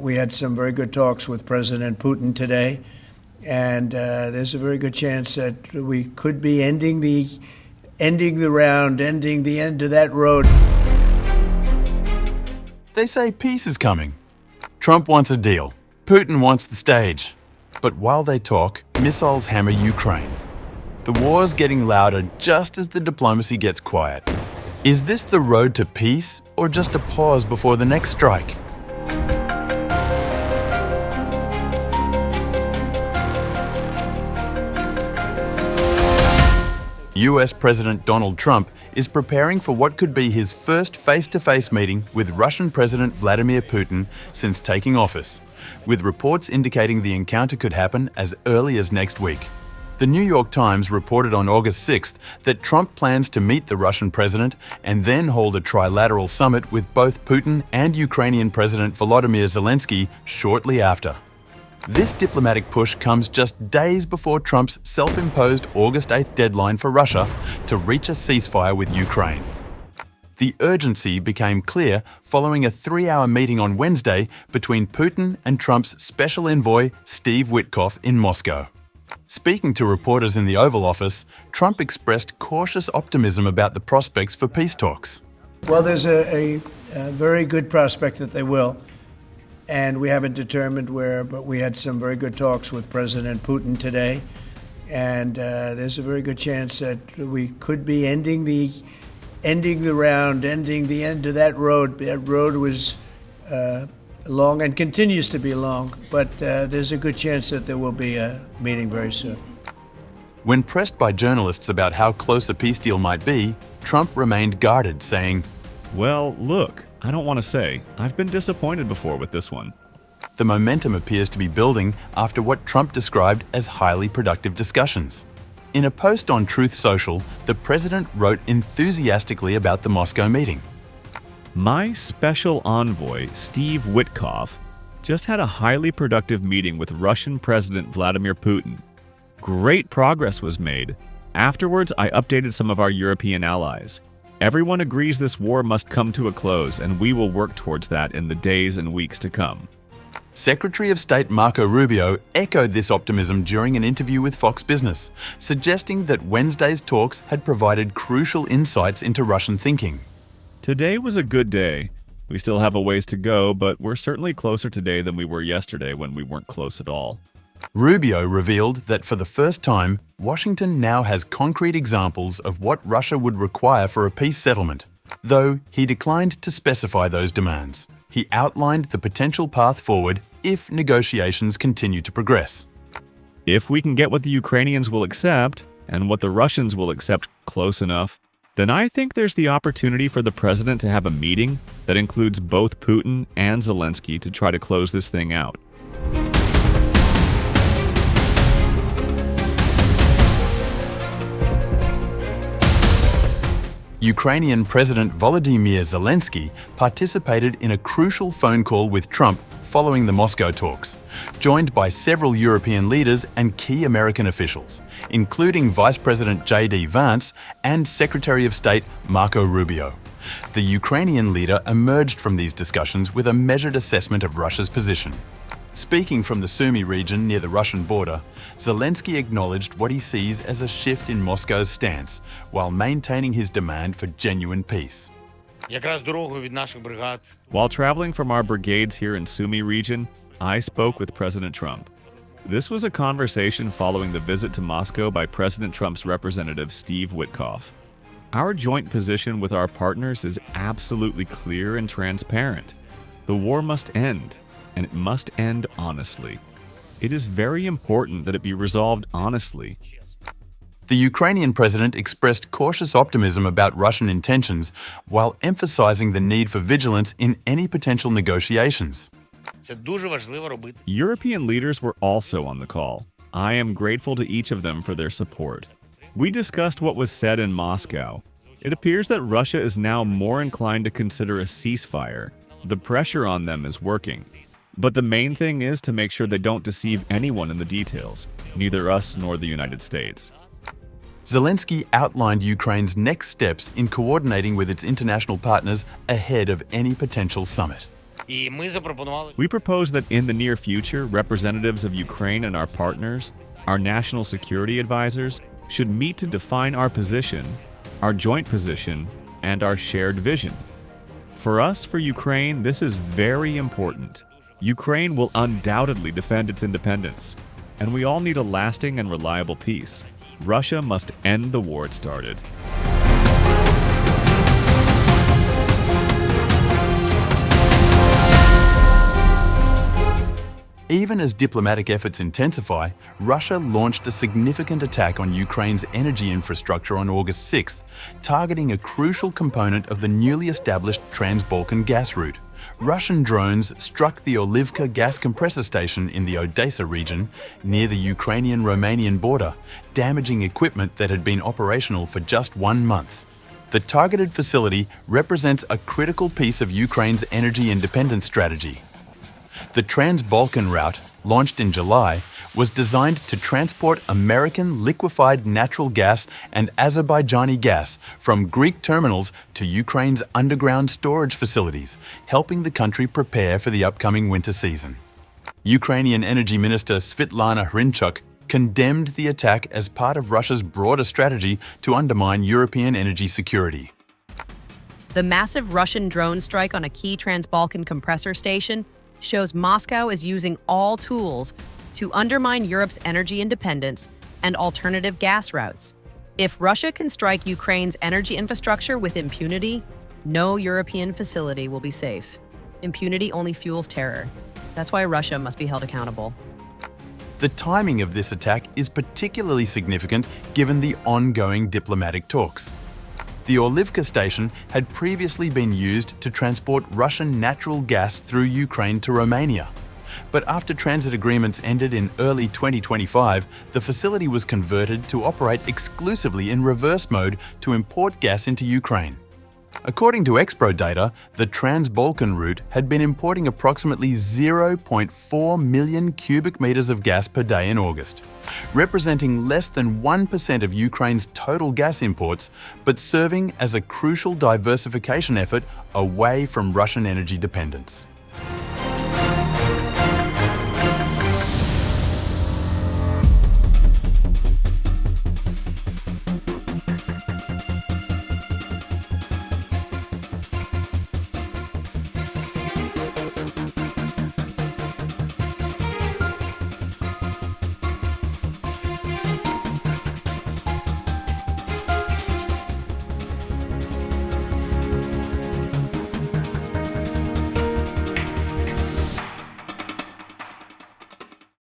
we had some very good talks with President Putin today, and there's a very good chance that we could be ending the end of that road. They say peace is coming. Trump wants a deal. Putin wants the stage. But while they talk, missiles hammer Ukraine. The war's getting louder just as the diplomacy gets quiet. Is this the road to peace, or just a pause before the next strike? US President Donald Trump is preparing for what could be his first face-to-face meeting with Russian President Vladimir Putin since taking office, with reports indicating the encounter could happen as early as next week. The New York Times reported on August 6th that Trump plans to meet the Russian president and then hold a trilateral summit with both Putin and Ukrainian President Volodymyr Zelensky shortly after. This diplomatic push comes just days before Trump's self-imposed August 8th deadline for Russia to reach a ceasefire with Ukraine. The urgency became clear following a 3-hour meeting on Wednesday between Putin and Trump's special envoy Steve Witkoff in Moscow. Speaking to reporters in the Oval Office, Trump expressed cautious optimism about the prospects for peace talks. Well, there's a very good prospect that they will. And we haven't determined where, but we had some very good talks with President Putin today. And there's a very good chance that we could be ending the end of that road. That road was long and continues to be long, but there's a good chance that there will be a meeting very soon. When pressed by journalists about how close a peace deal might be, Trump remained guarded, saying, "Well, look, I don't want to say. I've been disappointed before with this one." The momentum appears to be building after what Trump described as highly productive discussions. In a post on Truth Social, the president wrote enthusiastically about the Moscow meeting. "My special envoy, Steve Witkoff, just had a highly productive meeting with Russian President Vladimir Putin. Great progress was made. Afterwards, I updated some of our European allies. Everyone agrees this war must come to a close, and we will work towards that in the days and weeks to come." Secretary of State Marco Rubio echoed this optimism during an interview with Fox Business, suggesting that Wednesday's talks had provided crucial insights into Russian thinking. "Today was a good day. We still have a ways to go, but we're certainly closer today than we were yesterday when we weren't close at all." Rubio revealed that for the first time, Washington now has concrete examples of what Russia would require for a peace settlement, though he declined to specify those demands. He outlined the potential path forward if negotiations continue to progress. "If we can get what the Ukrainians will accept, and what the Russians will accept close enough, then I think there's the opportunity for the president to have a meeting that includes both Putin and Zelensky to try to close this thing out." Ukrainian President Volodymyr Zelensky participated in a crucial phone call with Trump following the Moscow talks, joined by several European leaders and key American officials, including Vice President J.D. Vance and Secretary of State Marco Rubio. The Ukrainian leader emerged from these discussions with a measured assessment of Russia's position. Speaking from the Sumy region near the Russian border, Zelensky acknowledged what he sees as a shift in Moscow's stance, while maintaining his demand for genuine peace. "While traveling from our brigades here in Sumy region, I spoke with President Trump. This was a conversation following the visit to Moscow by President Trump's representative Steve Witkoff. Our joint position with our partners is absolutely clear and transparent. The war must end, and it must end honestly. It is very important that it be resolved honestly." The Ukrainian president expressed cautious optimism about Russian intentions, while emphasizing the need for vigilance in any potential negotiations. European leaders were also on the call. I am grateful to each of them for their support. We discussed what was said in Moscow. It appears that Russia is now more inclined to consider a ceasefire. The pressure on them is working. But the main thing is to make sure they don't deceive anyone in the details, neither us nor the United States. Zelensky outlined Ukraine's next steps in coordinating with its international partners ahead of any potential summit. We propose that in the near future, representatives of Ukraine and our partners, our national security advisors, should meet to define our position, our joint position, and our shared vision. For us, for Ukraine, this is very important. Ukraine will undoubtedly defend its independence, and we all need a lasting and reliable peace. Russia must end the war it started. Even as diplomatic efforts intensify, Russia launched a significant attack on Ukraine's energy infrastructure on August 6th, targeting a crucial component of the newly established Trans-Balkan gas route. Russian drones struck the Olivka gas compressor station in the Odessa region near the Ukrainian-Romanian border, damaging equipment that had been operational for just 1 month. The targeted facility represents a critical piece of Ukraine's energy independence strategy. The Trans-Balkan route, launched in July, was designed to transport American liquefied natural gas and Azerbaijani gas from Greek terminals to Ukraine's underground storage facilities, helping the country prepare for the upcoming winter season. Ukrainian Energy Minister Svitlana Hryntchuk condemned the attack as part of Russia's broader strategy to undermine European energy security. The massive Russian drone strike on a key Trans-Balkan compressor station shows Moscow is using all tools to undermine Europe's energy independence and alternative gas routes. If Russia can strike Ukraine's energy infrastructure with impunity, no European facility will be safe. Impunity only fuels terror. That's why Russia must be held accountable. The timing of this attack is particularly significant given the ongoing diplomatic talks. The Olivka station had previously been used to transport Russian natural gas through Ukraine to Romania. But after transit agreements ended in early 2025, the facility was converted to operate exclusively in reverse mode to import gas into Ukraine. According to Expro data, the Trans-Balkan route had been importing approximately 0.4 million cubic meters of gas per day in August, representing less than 1% of Ukraine's total gas imports, but serving as a crucial diversification effort away from Russian energy dependence.